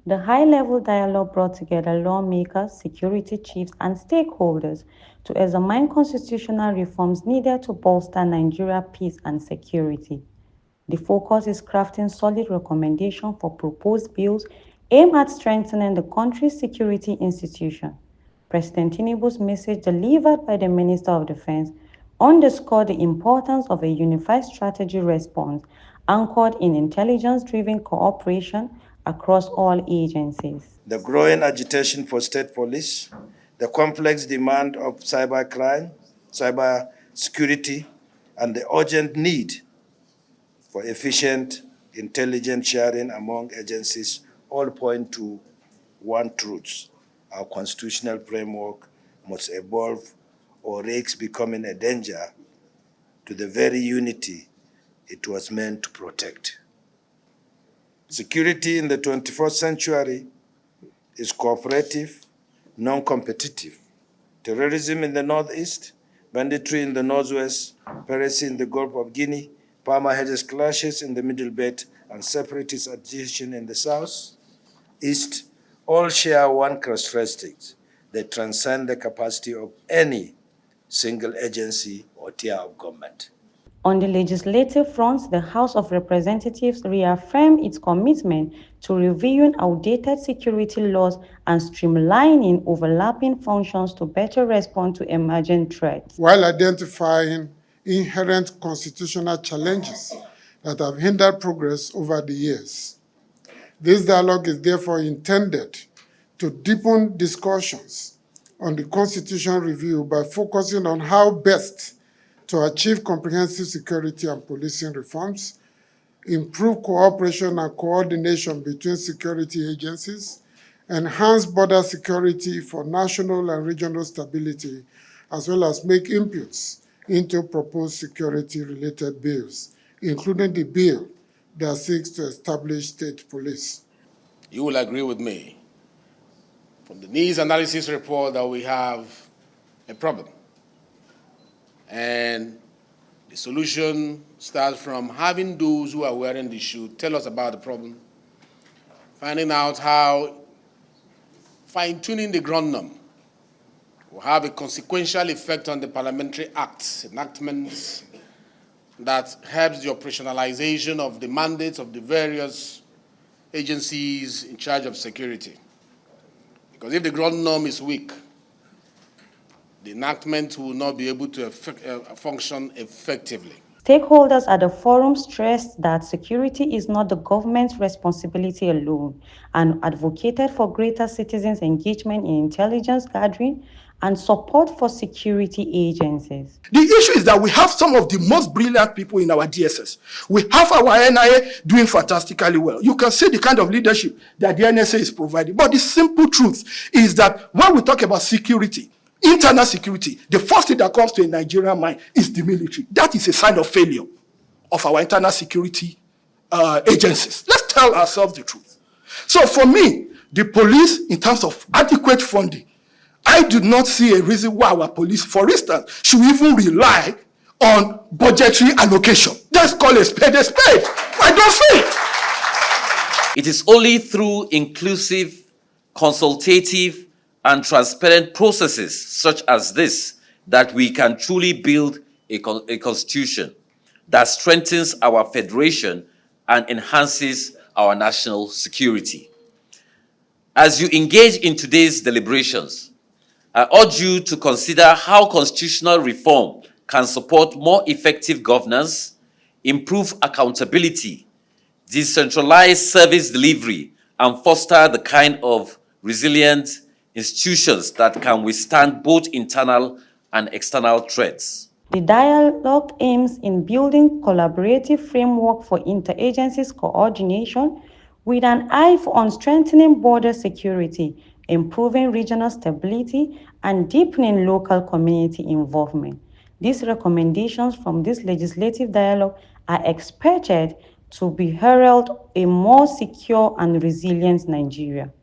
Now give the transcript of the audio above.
The high-level dialogue brought together lawmakers, security chiefs, and stakeholders to examine constitutional reforms needed to bolster Nigeria's peace and security. The focus is crafting solid recommendations for proposed bills aimed at strengthening the country's security institutions. President Tinubu's message delivered by the Minister of Defense underscored the importance of a unified strategy response anchored in intelligence-driven cooperation across all agencies. The growing agitation for state police, the complex demand of cybercrime, cyber security, and the urgent need for efficient intelligence sharing among agencies all point to one truth. Our constitutional framework must evolve or risks becoming a danger to the very unity it was meant to protect. Security in the 21st century is cooperative, non-competitive. Terrorism in the northeast, banditry in the northwest, piracy in the Gulf of Guinea, Palmer-Hedges clashes in the Middle Belt, and separatist agitation in the south, east, all share one characteristic: they transcend the capacity of any single agency or tier of government. On the legislative front, the House of Representatives reaffirmed its commitment to reviewing outdated security laws and streamlining overlapping functions to better respond to emerging threats. While identifying inherent constitutional challenges that have hindered progress over the years. This dialogue is therefore intended to deepen discussions on the constitutional review by focusing on how best to achieve comprehensive security and policing reforms, improve cooperation and coordination between security agencies, enhance border security for national and regional stability, as well as make inputs into proposed security-related bills, including the bill that seeks to establish state police. You will agree with me from the needs analysis report that we have a problem. And the solution starts from having those who are wearing the shoe tell us about the problem, finding out how fine-tuning the ground will have a consequential effect on the parliamentary acts, enactments that helps the operationalization of the mandates of the various agencies in charge of security. Because if the ground norm is weak, the enactment will not be able to function effectively. Stakeholders at the forum stressed that security is not the government's responsibility alone and advocated for greater citizens' engagement in intelligence gathering and support for security agencies. The issue is that we have some of the most brilliant people in our DSS. We have our NIA doing fantastically well. You can see the kind of leadership that the NSA is providing. But the simple truth is that when we talk about security, internal security, the first thing that comes to a Nigerian mind is the military. That is a sign of failure of our internal security agencies. Let's tell ourselves the truth. So for me, the police, in terms of adequate funding, I do not see a reason why our police, for instance, should even rely on budgetary allocation. Let's call a spade a spade. I don't see it. It is only through inclusive, consultative, and transparent processes such as this that we can truly build a constitution that strengthens our federation and enhances our national security. As you engage in today's deliberations, I urge you to consider how constitutional reform can support more effective governance, improve accountability, decentralize service delivery, and foster the kind of resilient institutions that can withstand both internal and external threats. The dialogue aims in building collaborative framework for interagencies coordination with an eye on strengthening border security, improving regional stability, and deepening local community involvement. These recommendations from this legislative dialogue are expected to be herald a more secure and resilient Nigeria.